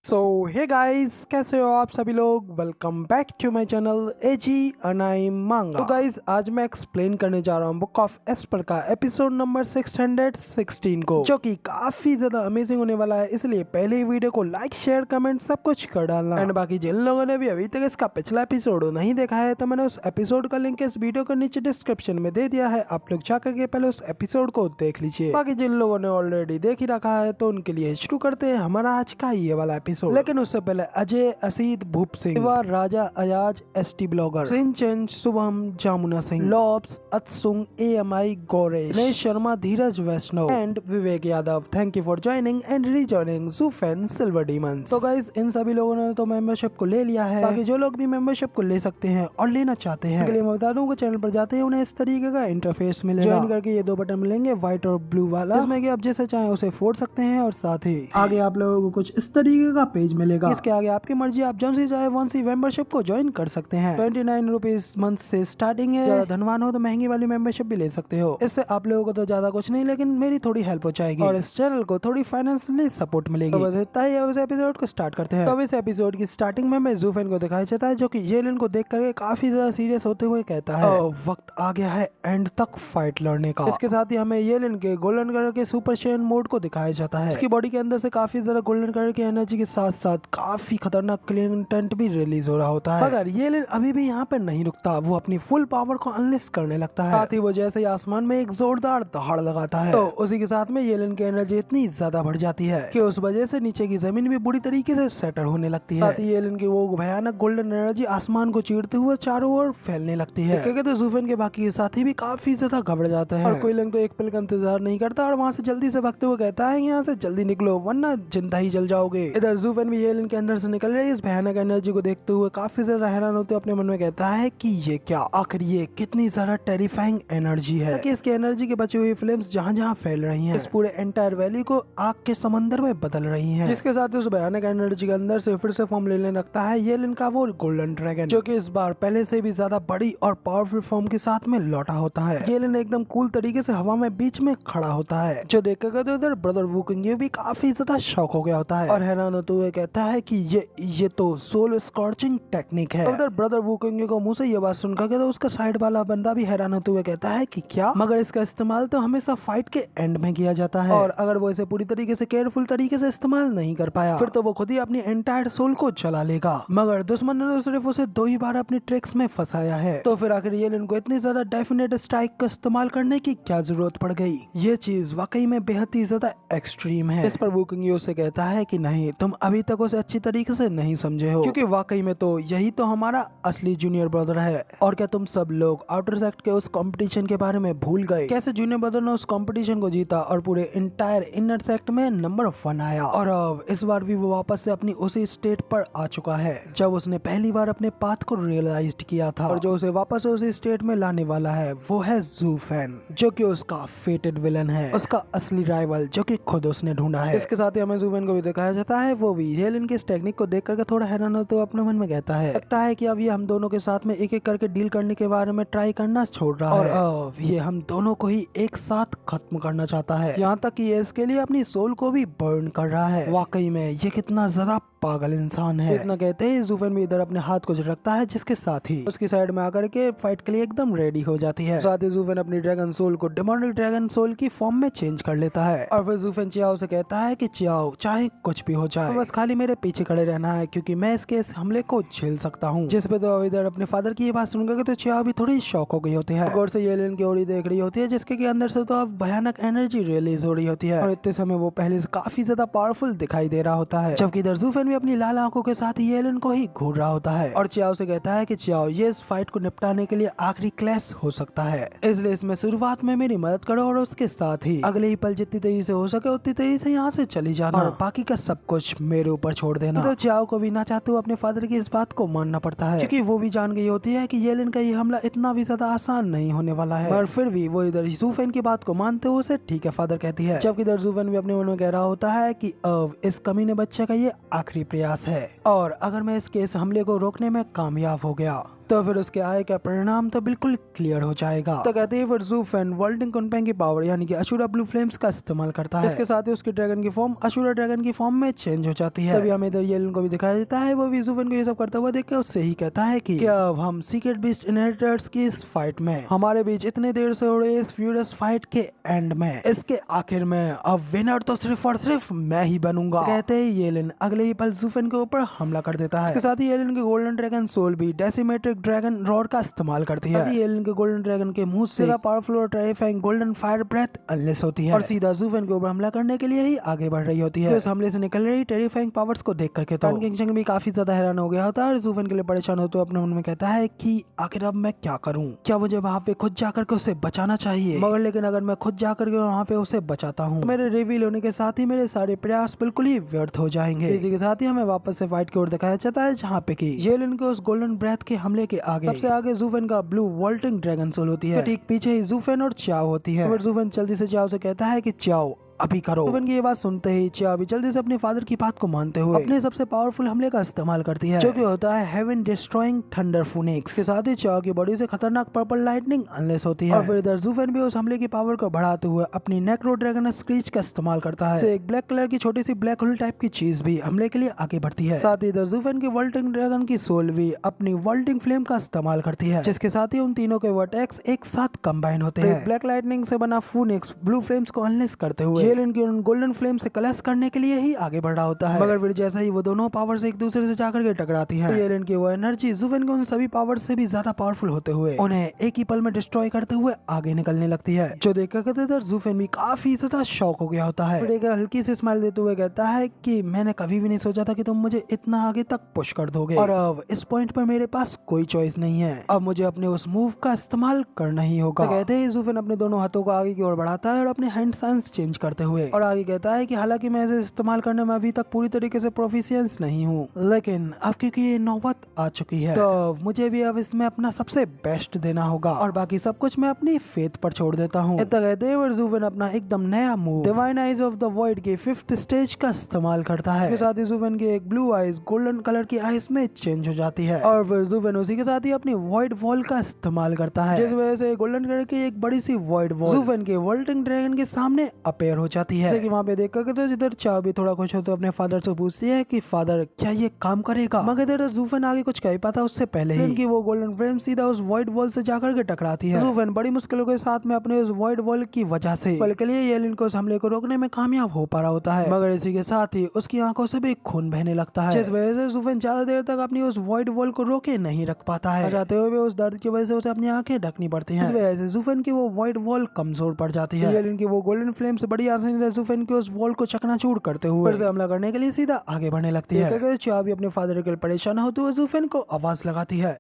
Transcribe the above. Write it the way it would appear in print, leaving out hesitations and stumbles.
सो hey guys, कैसे हो आप सभी लोग। Welcome back to my channel AG अनाई मांगा। तो गाइस, आज मैं एक्सप्लेन करने जा रहा हूँ बुक ऑफ एस्पर का एपिसोड नंबर 616 को, जो कि काफी ज्यादा अमेजिंग होने वाला है। इसलिए पहले ही वीडियो को लाइक शेयर कमेंट सब कुछ कर डालना। एंड बाकी जिन लोगों ने भी अभी तक इसका पिछला एपिसोड नहीं देखा है, तो मैंने उस एपिसोड का लिंक इस वीडियो के नीचे डिस्क्रिप्शन में दे दिया है। आप लोग जाकर के पहले उस एपिसोड को देख लीजिए। बाकी जिन लोगों ने ऑलरेडी देख ही रखा है, तो उनके लिए शुरू करते हैं हमारा आज का ये वाला एपिसोड। लेकिन उससे पहले अजय, असीद, भूप सिंह, राजा अयाज, एसटी ब्लॉगर, सिंचन, शुभम, जामुना सिंह, लॉब्स, अतसुंग, AMI, Gauresh, Dinesh Sharma, Dheeraj Vaishnav and Vivek Yadav. Thank you for joining and rejoining ज़ूफेन सिल्वर डीमंस। तो गाइस, इन सभी लोगों ने तो मेंबरशिप को ले लिया है। बाकी जो लोग भी मेंबरशिप को ले सकते हैं और लेना चाहते हैं, मैं बता दूं कि चैनल पर जाते हैं उन्हें इस तरीके का इंटरफेस मिलेगा। ज्वाइन करके ये दो बटन मिलेंगे, व्हाइट और ब्लू वाला, जिसमें कि आप जैसे चाहें उसे फोड़ सकते हैं। और साथ ही आगे आप लोगों को कुछ इस तरीके का पेज मिलेगा। इसके आगे आपकी मर्जी, आप जौन सी चाहे वन सी मेंबरशिप को ज्वाइन कर सकते हैं। 29 रुपीज मंथ से स्टार्टिंग है। ज्यादा धनवान हो तो महंगी वाली मेंबरशिप भी ले सकते हो। इससे आप लोगों को तो ज्यादा कुछ नहीं, लेकिन मेरी थोड़ी हेल्प हो जाएगी और इस चैनल को थोड़ी फाइनेंशियली सपोर्ट मिलेगी। तो बस इतना ही, इस एपिसोड को स्टार्ट करते हैं। तो इस एपिसोड की स्टार्टिंग में मैं ज़ूफेन को दिखाया जाता है, जो कि येलिन को देख करके काफी ज्यादा सीरियस होते हुए कहता है वक्त आ गया है एंड तक फाइट लड़ने का। इसके साथ ही हमें येलिन के गोल्डन कलर के सुपर शेन मोड को दिखाया जाता है। इसकी बॉडी के अंदर से काफी ज्यादा गोल्डन कलर की एनर्जी के साथ साथ काफी खतरनाक कंटेंट भी रिलीज हो रहा होता है। मगर येलिन अभी भी यहाँ पर नहीं रुकता, वो अपनी फुल पावर को अनलिस्ट करने लगता है। साथ ही वो जैसे ही आसमान में एक जोरदार दहाड़ लगाता है, तो उसी के साथ में येलिन की एनर्जी इतनी ज्यादा बढ़ जाती है कि उस वजह से नीचे की जमीन भी बुरी तरीके से सेटल होने लगती है। साथ ही येलिन की वो भयानक गोल्डन एनर्जी आसमान को चीरते हुए चारों ओर फैलने लगती है। क्योंकि ज़ूफेन के बाकी के साथी भी काफी ज्यादा घबरा जाते हैं और कोई लोग तो एक पल का इंतजार नहीं करता और वहाँ से जल्दी से भागते हुए कहता है यहाँ से जल्दी निकलो वरना जिंदा ही जल जाओगे। इधर ज़ूफेन भी येलिन के अंदर से निकल रही इस भयानक एनर्जी को देखते हुए काफी ज्यादा हैरान होते हुए अपने मन में कहता है कि ये क्या, आखिर ये कितनी ज्यादा टेरिफाइंग एनर्जी है कि इसकी एनर्जी के बची हुई फ्लेम्स जहाँ जहाँ फैल रही हैं, इस पूरे एंटायर वैली को आग के समंदर में बदल रही हैं। जिसके साथ उस भयानक एनर्जी के अंदर से फिर से फॉर्म लेने लगता है येलिन का वो गोल्डन ड्रैगन, जो कि इस बार पहले से भी ज्यादा बड़ी और पावरफुल फॉर्म के साथ में लौटा होता है। येलिन एकदम कूल तरीके से हवा में बीच में खड़ा होता है, जो देख कर उधर ब्रदर वुकिंग भी काफी ज्यादा शॉक हो गया होता है और हैरान होते हुए कहता है कि ये तो सोल स्कॉर्चिंग टेक्निक है। उधर ब्रदर वुकिंग को मुंह से ये बात सुनकर के तो उसका साइड वाला बंदा भी हैरान होते हुए कहता है कि क्या, मगर इसका इस्तेमाल तो हमेशा फाइट के एंड में किया जाता है और अगर वो इसे पूरी तरीके से केयरफुल तरीके से इस्तेमाल नहीं कर पाया, फिर तो वो खुद ही अपनी एंटायर सोल को जला लेगा। मगर दुश्मन ने तो सिर्फ उसे 2 ही बार अपनी ट्रिक्स में फंसाया है, तो फिर आखिर येलिन को इतनी ज्यादा डेफिनेट स्ट्राइक का इस्तेमाल करने की क्या जरूरत पड़ गई। ये चीज वाकई में बेहद ही ज्यादा एक्सट्रीम है। इस पर वुकिंग उससे कहता है कि नहीं, तुम अभी तक उसे अच्छी तरीके से नहीं समझे हो, क्योंकि वाकई में तो यही तो हमारा असली जूनियर ब्रदर है। और क्या तुम सब लोग आउटर सेक्ट के उस कंपटीशन के बारे में भूल गए, कैसे जूनियर ब्रदर ने उस कंपटीशन को जीता और पूरे इंटायर इनर सेक्ट में नंबर 1 आया, और अब इस बार भी वो वापस से अपनी उसी स्टेट पर आ चुका है जब उसने पहली बार अपने पाथ को रियलाइज किया था। और जो उसे वापस से उसी स्टेट में लाने वाला है वो है ज़ूफेन, जो कि उसका फेटेड विलन है, उसका असली राइवल, जो कि खुद उसने ढूंढा है। इसके साथ ही हमें ज़ूफेन को भी दिखाया जाता है, वो भी येलिन के इस टेक्निक को देख करके थोड़ा हैरान होते हुए अपने मन में कहता है, लगता है कि अब ये हम दोनों के साथ में एक एक करके डील करने के बारे में ट्राई करना छोड़ रहा है और ये हम दोनों को ही एक साथ खत्म करना चाहता है, यहाँ तक कि ये इसके लिए अपनी सोल को भी बर्न कर रहा है। वाकई में ये कितना ज्यादा पागल इंसान है। इतना कहते ही ज़ूफेन भी इधर अपने हाथ को रखता है, जिसके साथ ही उसकी साइड में आकर के फाइट के लिए एकदम रेडी हो जाती है। साथ ही ज़ूफेन अपनी ड्रैगन सोल को डेमोनिक ड्रैगन सोल की फॉर्म में चेंज कर लेता है और फिर ज़ूफेन चियाओ से कहता है कि चियाओ, चाहे कुछ भी हो जाए, तो बस खाली मेरे पीछे खड़े रहना है, क्योंकि मैं इसके इस हमले को झेल सकता हूँ। जिस पे तो इधर अपने फादर की ये बात सुनकर तो चियाओ भी थोड़ी शॉक हो गई होती है, गौर से येलिन की ओर देख रही होती है, जिसके के अंदर से तो अब भयानक एनर्जी रिलीज हो रही होती है और इतने समय वो पहले से काफी ज्यादा पावरफुल दिखाई दे रहा होता है, जबकि इधर ज़ूफेन भी अपनी लाल आंखों के साथ ही येलिन को ही घूर रहा होता है और चियाओ से कहता है कि चियाओ, ये इस फाइट को निपटाने के लिए आखिरी क्लैश हो सकता है, इसलिए इसमें शुरुआत में मेरी मदद करो और उसके साथ ही अगले ही पल जितनी तेजी से हो सके उतनी तेजी से यहाँ से चली जाना और बाकी का सब कुछ मेरे ऊपर छोड़ देना। तो चियाओ को भी ना चाहते हुए अपने फादर की इस बात को मानना पड़ता है, क्योंकि वो भी जान गई होती है कि येलिन का ये हमला इतना भी ज्यादा आसान नहीं होने वाला है, पर फिर भी वो इधर ज़ूफेन की बात को मानते हुए उसे ठीक है फादर कहती है, जबकि इधर ज़ूफेन भी अपने मन में कह रहा होता है कि अब इस कमीने बच्चे का ये आखिरी प्रयास है और अगर मैं इसके इस हमले को रोकने में कामयाब हो गया तो फिर उसके आए का परिणाम तो बिल्कुल क्लियर हो जाएगा। तो कहते हैं फिर ज़ूफेन वर्ल्डिंग कुनपेंग की पावर यानी कि अशूरा ब्लू फ्लेम्स का इस्तेमाल करता है। इसके साथ ही उसकी ड्रैगन की फॉर्म अशूरा ड्रैगन की फॉर्म में चेंज हो जाती है। तभी हमें इधर येलन को भी दिखाया जाता है, वो भी ज़ूफेन को ये सब करता हुआ देख के उससे ही कहता है कि क्या अब हम सीक्रेट बीस्ट इनहेरिटर्स की इस फाइट में हमारे बीच इतने देर से हो रहे इस फ्यूरियस फाइट के एंड में इसके आखिर में अब विनर तो सिर्फ और सिर्फ मैं ही बनूंगा। कहते ही येलन अगले ही पल ज़ूफेन के ऊपर हमला कर देता है। इसके साथ ही येलन की गोल्डन ड्रैगन सोल भी डेसिमेट्रिक ड्रैगन रॉड का इस्तेमाल करती है। येलन के गोल्डन ड्रैगन के मुंह से पावरफुल और terrifying golden fire breath unless होती है और सीधा ज़ूफेन के ऊपर हमला करने के लिए ही आगे बढ़ रही होती है। उस हमले से निकल रही टेरिफाइंग पावर्स को देख करके तो किंग चंग भी काफी ज्यादा हैरान हो गया होता है और ज़ूफेन के लिए परेशान होते हुए अपने मन में कहता है कि आखिर अब मैं क्या करूं, क्या मुझे वहाँ पे खुद जाकर के उसे बचाना चाहिए, मगर लेकिन अगर मैं खुद जाकर के वहाँ पे उसे बचाता हूँ तो मेरे रिवील होने के साथ ही मेरे सारे प्रयास बिल्कुल ही व्यर्थ हो जाएंगे। इसी के साथ ही हमें वापस से फाइट की ओर दिखाया जाता है जहाँ पे की येलन के उस गोल्डन ब्रेथ के हमले के आगे सबसे आगे ज़ूफेन का ब्लू वॉल्टिंग ड्रैगन सोल होती है। ठीक पीछे ही ज़ूफेन और चाओ होती है। ज़ूफेन जल्दी से चाओ से कहता है कि चाओ अभी करो। ज़ूफेन की ये बात सुनते ही चाओ भी जल्दी से अपने फादर की बात को मानते हुए अपने सबसे पावरफुल हमले का इस्तेमाल करती है जो कि होता है हेवन डिस्ट्रॉइंग थंडर फूनिक्स। के साथ ही चाओ की बॉडी से खतरनाक पर्पल लाइटनिंग अनलेस होती है और फिर इधर ज़ूफेन भी उस हमले की पावर को बढ़ाते हुए अपनी नेक्रो ड्रैगन स्क्रीच का इस्तेमाल करता है। एक ब्लैक कलर की छोटी सी ब्लैक होल टाइप की चीज भी हमले के लिए आगे बढ़ती है। साथ ही इधर ज़ूफेन की वॉल्टिंग ड्रैगन की सोल भी अपनी वॉल्टिंग फ्लेम का इस्तेमाल करती है जिसके साथ ही उन तीनों के वर्टेक्स एक साथ कंबाइन होते हैं। ब्लैक लाइटनिंग से बना फूनिक्स ब्लू फ्लेम्स को अनलेस करते हुए येलन की उन गोल्डन फ्लेम से क्लैश करने के लिए ही आगे बढ़ रहा होता है। मगर फिर जैसा ही वो दोनों पावर से एक दूसरे से जाकर के टकराती हैं, येलन की वो एनर्जी ज़ूफेन के उन सभी पावर से भी ज्यादा पावरफुल होते हुए उन्हें एक ही पल में डिस्ट्रॉय करते हुए आगे निकलने लगती है जो देखकर इधर ज़ूफेन भी काफी ज्यादा शॉक हो गया होता है। फिर एक हल्की सी स्माइल देते हुए कहता है कि मैंने कभी भी नहीं सोचा था कि तुम मुझे इतना आगे तक पुश कर दोगे और अब इस पॉइंट पर मेरे पास कोई चॉइस नहीं है, अब मुझे अपने उस मूव का इस्तेमाल करना ही होगा। तो कहते ही ज़ूफेन अपने दोनों हाथों को आगे की ओर बढ़ाता है और अपने हैंड साइंस चेंज करते हुए और आगे कहता है कि हालांकि मैं इसे इस्तेमाल करने में अभी तक पूरी तरीके से प्रोफिशिएंट नहीं हूँ, लेकिन अब क्योंकि ये नौबत आ चुकी है तो मुझे भी अब इसमें अपना सबसे बेस्ट देना होगा और बाकी सब कुछ मैं अपनी फेथ पर छोड़ देता हूँ। ज़ूफेन अपना एकदम नया move divine eyes of the void के 5th स्टेज का इस्तेमाल करता है। इसके साथ ही ज़ूफेन की एक ब्लू आइज गोल्डन कलर की आइज में चेंज हो जाती है और फिर ज़ूफेन उसी के साथ ही अपनी वॉइड वॉल का इस्तेमाल करता है जिस वजह से गोल्डन कलर की एक बड़ी सी वॉइड वॉल ज़ूफेन के वॉल्टिंग ड्रैगन के सामने अपेयर हो जाती है। जैसे कि वहाँ पे देख करके तो जिधर चाओ भी थोड़ा खुश हो तो अपने फादर से पूछती है कि फादर क्या ये काम करेगा, मगर इधर ज़ूफेन आगे कुछ कह पाता उससे पहले ही उनकी वो गोल्डन फ्लेम सीधा उस वॉइड वॉल से जाकर के टकराती है। ज़ूफेन बड़ी मुश्किलों के साथ में अपने उस वॉइड वॉल की वजह से पल के लिए येलन को उस हमले को रोकने में कामयाब हो पा रहा होता है, मगर इसी के साथ ही उसकी आंखों से भी खून बहने लगता है जिस वजह से ज़ूफेन ज्यादा देर तक अपनी उस वॉइड वॉल को रोके नहीं रख पाता है। चाहते हुए उस दर्द की वजह से उसे अपनी आंखें ढकनी पड़ती हैं। इस वजह से ज़ूफेन की वो वॉइड वॉल कमजोर पड़ जाती है। येलन की वो गोल्डन फ्लेम से बड़ी आसानी से ज़ूफेन के उस वॉल को चकनाचूर करते हुए फिर से हमला करने के लिए सीधा आगे बढ़ने लगती है। चाओ भी अपने फादर के लिए परेशान होते हुए ज़ूफेन को आवाज लगाती है।